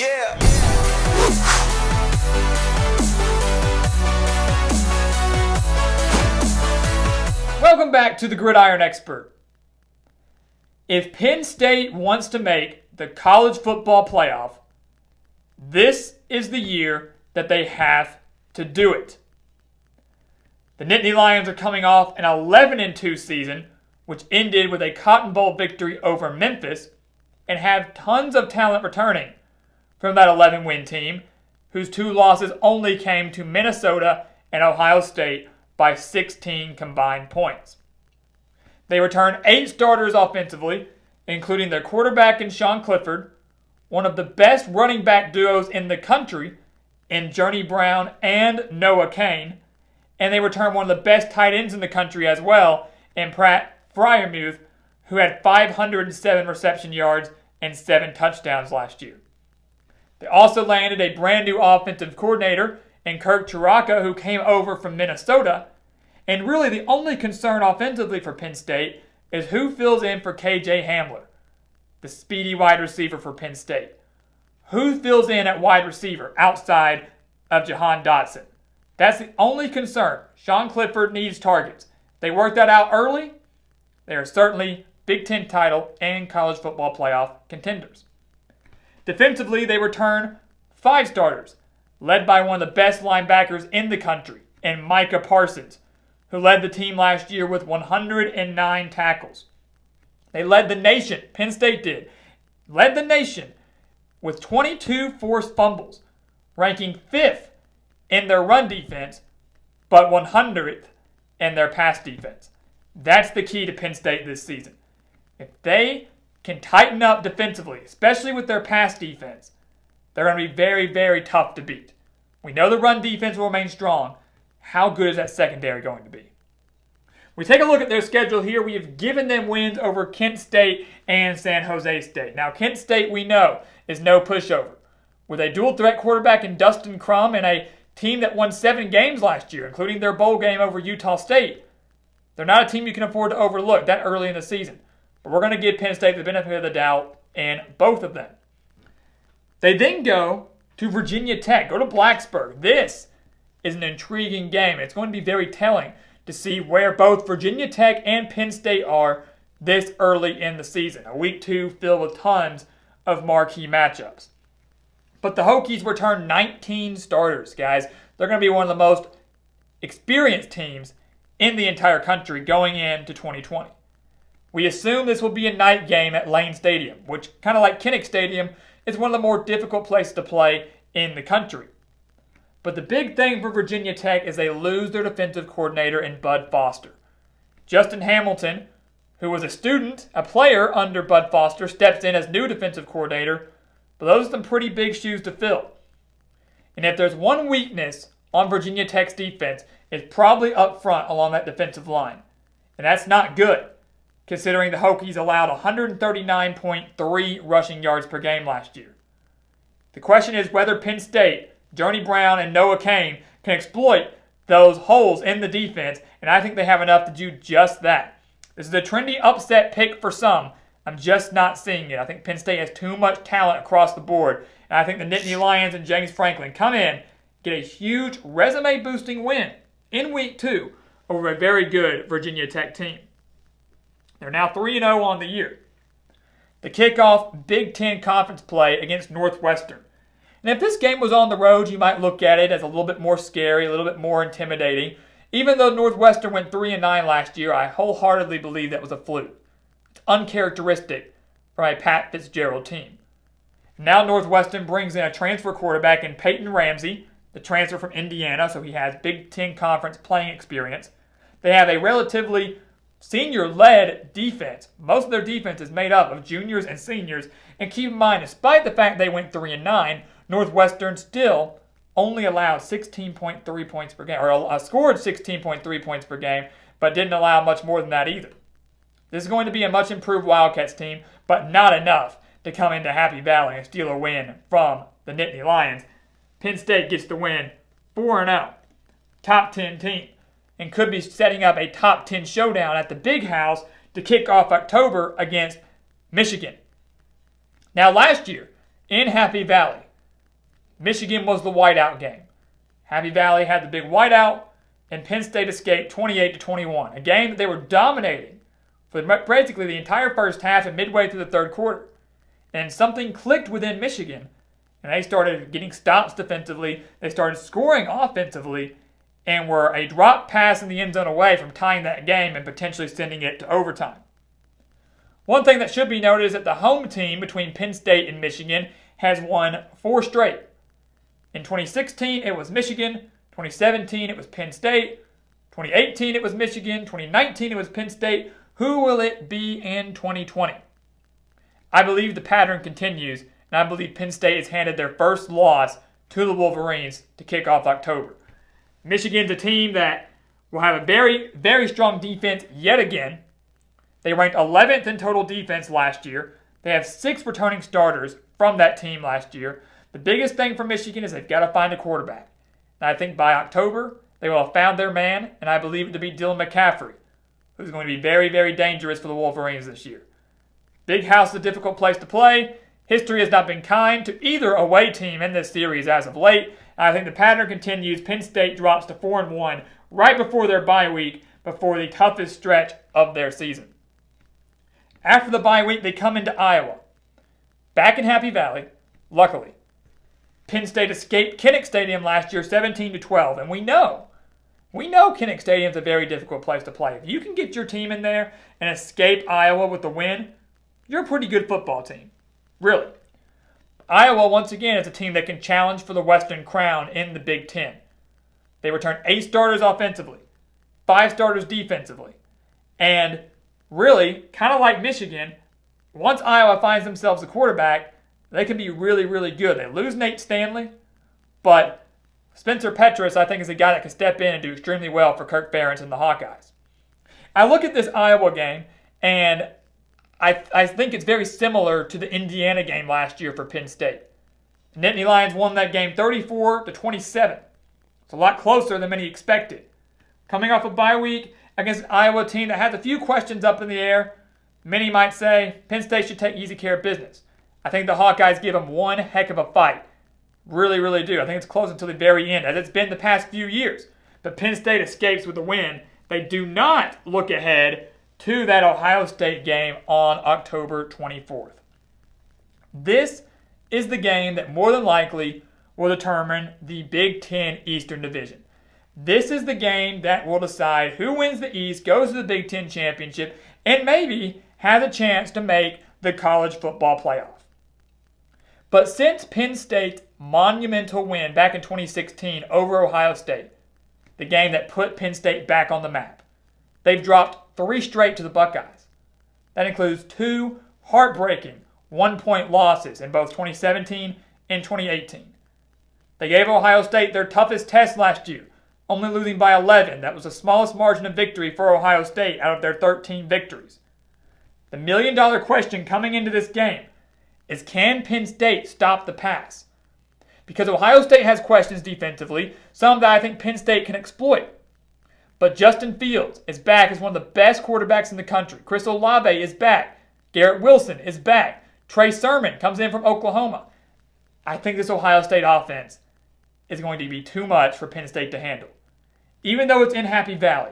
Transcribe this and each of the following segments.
Yeah. Welcome back to the Gridiron Expert. If Penn State wants to make the college football playoff, this is the year that they have to do it. The Nittany Lions are coming off an 11-2 season, which ended with a Cotton Bowl victory over Memphis, and have tons of talent returning from that 11-win team, whose two losses only came to Minnesota and Ohio State by 16 combined points. They return 8 starters offensively, including their quarterback in Sean Clifford, one of the best running back duos in the country in Journey Brown and Noah Cain, and they return one of the best tight ends in the country as well in Pratt Fryermuth, who had 507 reception yards and 7 touchdowns last year. They also landed a brand new offensive coordinator in Kirk Ciarocca, who came over from Minnesota. And really the only concern offensively for Penn State is who fills in for KJ Hamler, the speedy wide receiver for Penn State. Who fills in at wide receiver outside of Jahan Dotson? That's the only concern. Sean Clifford needs targets. They work that out early. They are certainly Big Ten title and college football playoff contenders. Defensively, they return 5 starters, led by one of the best linebackers in the country, and Micah Parsons, who led the team last year with 109 tackles. They led the nation, Penn State did, led the nation with 22 forced fumbles, ranking 5th in their run defense, but 100th in their pass defense. That's the key to Penn State this season. If they can tighten up defensively, especially with their pass defense, they're going to be very, very tough to beat. We know the run defense will remain strong. How good is that secondary going to be? We take a look at their schedule here. We have given them wins over Kent State and San Jose State. Now, Kent State, we know, is no pushover. With a dual-threat quarterback in Dustin Crum and a team that won 7 games last year, including their bowl game over Utah State, they're not a team you can afford to overlook that early in the season. But we're going to give Penn State the benefit of the doubt in both of them. They then go to Virginia Tech, go to Blacksburg. This is an intriguing game. It's going to be very telling to see where both Virginia Tech and Penn State are this early in the season. A week 2 filled with tons of marquee matchups. But the Hokies return 19 starters, guys. They're going to be one of the most experienced teams in the entire country going into 2020. We assume this will be a night game at Lane Stadium, which, kind of like Kinnick Stadium, is one of the more difficult places to play in the country. But the big thing for Virginia Tech is they lose their defensive coordinator in Bud Foster. Justin Hamilton, who was a student, a player under Bud Foster, steps in as new defensive coordinator, but those are some pretty big shoes to fill. And if there's one weakness on Virginia Tech's defense, it's probably up front along that defensive line. And that's not good, considering the Hokies allowed 139.3 rushing yards per game last year. The question is whether Penn State, Journey Brown, and Noah Cain can exploit those holes in the defense, and I think they have enough to do just that. This is a trendy upset pick for some. I'm just not seeing it. I think Penn State has too much talent across the board, and I think the Nittany Lions and James Franklin come in, get a huge resume-boosting win in Week 2 over a very good Virginia Tech team. They're now 3-0 on the year. The kickoff Big Ten Conference play against Northwestern. And if this game was on the road, you might look at it as a little bit more scary, a little bit more intimidating. Even though Northwestern went 3-9 last year, I wholeheartedly believe that was a fluke. It's uncharacteristic from a Pat Fitzgerald team. Now Northwestern brings in a transfer quarterback in Peyton Ramsey, the transfer from Indiana, so he has Big Ten Conference playing experience. They have a relatively senior-led defense. Most of their defense is made up of juniors and seniors. And keep in mind, despite the fact they went 3-9, Northwestern still only allowed 16.3 points per game, or scored 16.3 points per game, but didn't allow much more than that either. This is going to be a much improved Wildcats team, but not enough to come into Happy Valley and steal a win from the Nittany Lions. Penn State gets the win 4-0, top 10 team, and could be setting up a top 10 showdown at the Big House to kick off October against Michigan. Now last year in Happy Valley, Michigan was the whiteout game. Happy Valley had the big whiteout, and Penn State escaped 28-21, a game that they were dominating for basically the entire first half and midway through the third quarter. And something clicked within Michigan, and they started getting stops defensively. They started scoring offensively, and were a drop pass in the end zone away from tying that game and potentially sending it to overtime. One thing that should be noted is that the home team between Penn State and Michigan has won 4 straight. In 2016, it was Michigan. 2017, it was Penn State. 2018, it was Michigan. 2019, it was Penn State. Who will it be in 2020? I believe the pattern continues, and I believe Penn State has handed their first loss to the Wolverines to kick off October. Michigan's a team that will have a very, very strong defense yet again. They ranked 11th in total defense last year. They have 6 returning starters from that team last year. The biggest thing for Michigan is they've got to find a quarterback. And I think by October, they will have found their man, and I believe it to be Dylan McCaffrey, who's going to be very, very dangerous for the Wolverines this year. Big House is a difficult place to play. History has not been kind to either away team in this series as of late. I think the pattern continues. Penn State drops to 4-1 right before their bye week, before the toughest stretch of their season. After the bye week, they come into Iowa. Back in Happy Valley, luckily. Penn State escaped Kinnick Stadium last year 17-12, and we know Kinnick Stadium is a very difficult place to play. If you can get your team in there and escape Iowa with the win, you're a pretty good football team. Really. Iowa, once again, is a team that can challenge for the Western crown in the Big Ten. They return 8 starters offensively, 5 starters defensively. And really, kind of like Michigan, once Iowa finds themselves a quarterback, they can be really, really good. They lose Nate Stanley, but Spencer Petras, I think, is a guy that can step in and do extremely well for Kirk Ferentz and the Hawkeyes. I look at this Iowa game, and I think it's very similar to the Indiana game last year for Penn State. The Nittany Lions won that game 34-27. It's a lot closer than many expected. Coming off a bye week against an Iowa team that has a few questions up in the air, many might say Penn State should take easy care of business. I think the Hawkeyes give them one heck of a fight. Really, really do. I think it's close until the very end, as it's been the past few years. But Penn State escapes with a win. They do not look ahead to that Ohio State game on October 24th. This is the game that more than likely will determine the Big Ten Eastern Division. This is the game that will decide who wins the East, goes to the Big Ten Championship, and maybe has a chance to make the college football playoff. But since Penn State's monumental win back in 2016 over Ohio State, the game that put Penn State back on the map, they've dropped 3 straight to the Buckeyes. That includes 2 heartbreaking one-point losses in both 2017 and 2018. They gave Ohio State their toughest test last year, only losing by 11. That was the smallest margin of victory for Ohio State out of their 13 victories. The million-dollar question coming into this game is, can Penn State stop the pass? Because Ohio State has questions defensively, some that I think Penn State can exploit. But Justin Fields is back as one of the best quarterbacks in the country. Chris Olave is back. Garrett Wilson is back. Trey Sermon comes in from Oklahoma. I think this Ohio State offense is going to be too much for Penn State to handle. Even though it's in Happy Valley,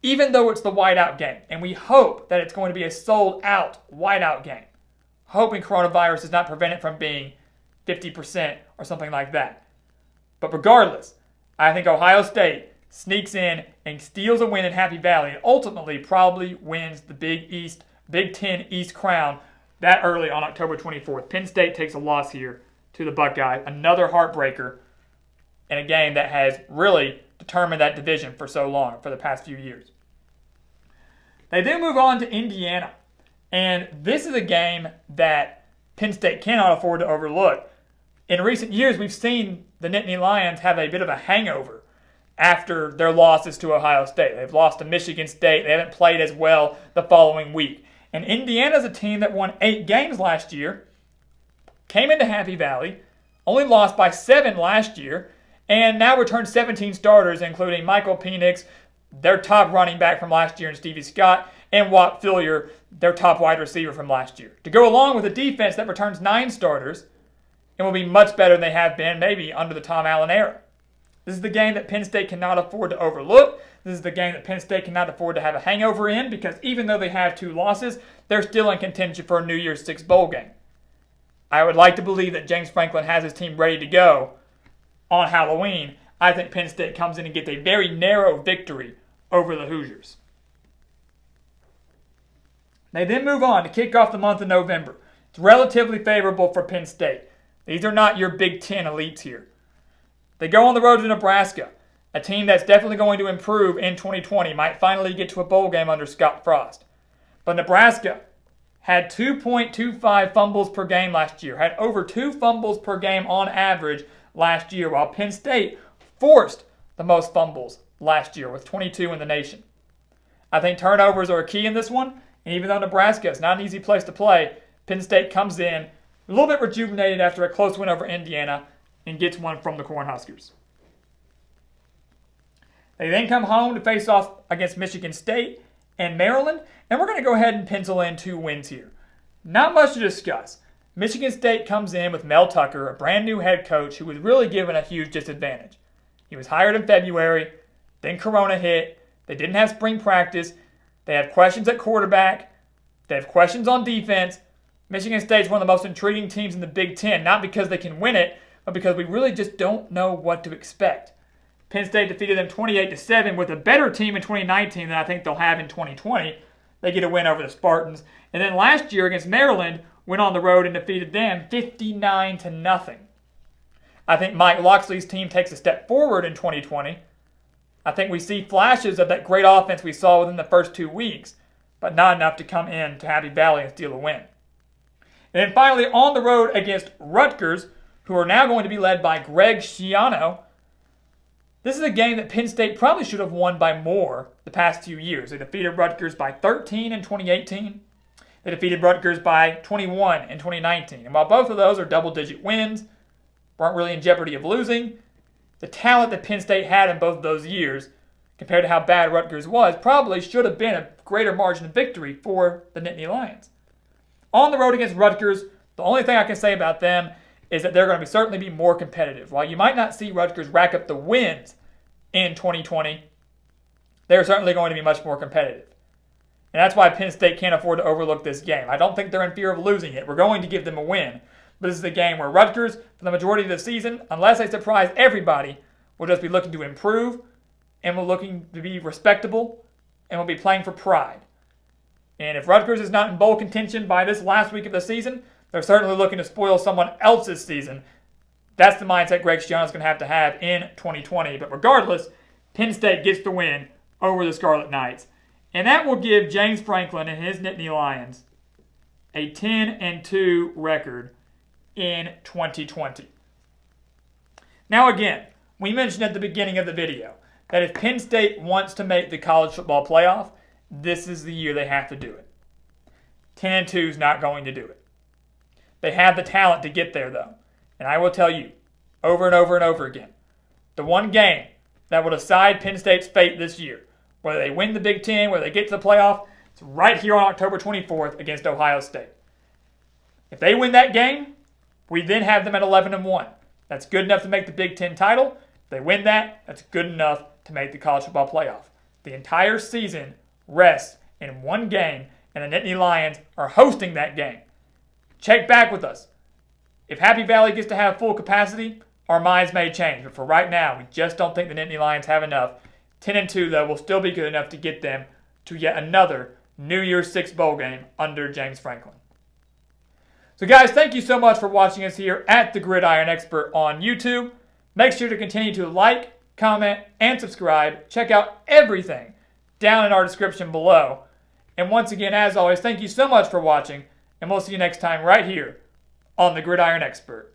even though it's the whiteout game, and we hope that it's going to be a sold-out whiteout game, hoping coronavirus does not prevent it from being 50% or something like that. But regardless, I think Ohio State sneaks in and steals a win in Happy Valley and ultimately probably wins the Big Ten East crown that early on October 24th. Penn State takes a loss here to the Buckeyes, another heartbreaker in a game that has really determined that division for so long, for the past few years. They then move on to Indiana, and this is a game that Penn State cannot afford to overlook. In recent years, we've seen the Nittany Lions have a bit of a hangover after their losses to Ohio State. They've lost to Michigan State. They haven't played as well the following week. And Indiana's a team that won 8 games last year, came into Happy Valley, only lost by 7 last year, and now returned 17 starters, including Michael Penix, their top running back from last year, and Stevie Scott, and Watt Fillier, their top wide receiver from last year. To go along with a defense that returns 9 starters, and will be much better than they have been maybe under the Tom Allen era. This is the game that Penn State cannot afford to overlook. This is the game that Penn State cannot afford to have a hangover in, because even though they have 2 losses, they're still in contention for a New Year's Six bowl game. I would like to believe that James Franklin has his team ready to go on Halloween. I think Penn State comes in and gets a very narrow victory over the Hoosiers. They then move on to kick off the month of November. It's relatively favorable for Penn State. These are not your Big Ten elites here. They go on the road to Nebraska, a team that's definitely going to improve in 2020, might finally get to a bowl game under Scott Frost. But Nebraska had 2.25 fumbles per game last year, had over 2 fumbles per game on average last year, while Penn State forced the most fumbles last year with 22 in the nation. I think turnovers are a key in this one, and even though Nebraska is not an easy place to play, Penn State comes in a little bit rejuvenated after a close win over Indiana and gets one from the Cornhuskers. They then come home to face off against Michigan State and Maryland, and we're going to go ahead and pencil in 2 wins here. Not much to discuss. Michigan State comes in with Mel Tucker, a brand new head coach who was really given a huge disadvantage. He was hired in February, then Corona hit, they didn't have spring practice, they have questions at quarterback, they have questions on defense. Michigan State's one of the most intriguing teams in the Big Ten, not because they can win it, but because we really just don't know what to expect. Penn State defeated them 28-7 with a better team in 2019 than I think they'll have in 2020. They get a win over the Spartans. And then last year against Maryland, went on the road and defeated them 59-0. I think Mike Locksley's team takes a step forward in 2020. I think we see flashes of that great offense we saw within the first 2 weeks, but not enough to come in to Happy Valley and steal a win. And then finally, on the road against Rutgers, who are now going to be led by Greg Schiano. This is a game that Penn State probably should have won by more the past few years. They defeated Rutgers by 13 in 2018. They defeated Rutgers by 21 in 2019. And while both of those are double-digit wins, weren't really in jeopardy of losing, the talent that Penn State had in both of those years, compared to how bad Rutgers was, probably should have been a greater margin of victory for the Nittany Lions. On the road against Rutgers, the only thing I can say about them is that they're going to certainly be more competitive. While you might not see Rutgers rack up the wins in 2020, they're certainly going to be much more competitive. And that's why Penn State can't afford to overlook this game. I don't think they're in fear of losing it. We're going to give them a win. But this is a game where Rutgers, for the majority of the season, unless they surprise everybody, will just be looking to improve and will looking to be respectable and will be playing for pride. And if Rutgers is not in bowl contention by this last week of the season, they're certainly looking to spoil someone else's season. That's the mindset Greg Schiano's going to have in 2020. But regardless, Penn State gets the win over the Scarlet Knights. And that will give James Franklin and his Nittany Lions a 10-2 record in 2020. Now again, we mentioned at the beginning of the video that if Penn State wants to make the college football playoff, this is the year they have to do it. 10-2 is not going to do it. They have the talent to get there, though. And I will tell you, over and over and over again, the one game that will decide Penn State's fate this year, whether they win the Big Ten, whether they get to the playoff, it's right here on October 24th against Ohio State. If they win that game, we then have them at 11-1. That's good enough to make the Big Ten title. If they win that, that's good enough to make the college football playoff. The entire season rests in one game, and the Nittany Lions are hosting that game. Check back with us. If Happy Valley gets to have full capacity, our minds may change. But for right now, we just don't think the Nittany Lions have enough. 10-2, though, will still be good enough to get them to yet another New Year's Six bowl game under James Franklin. So, guys, thank you so much for watching us here at The Gridiron Expert on YouTube. Make sure to continue to like, comment, and subscribe. Check out everything down in our description below. And once again, as always, thank you so much for watching. And we'll see you next time right here on The Gridiron Expert.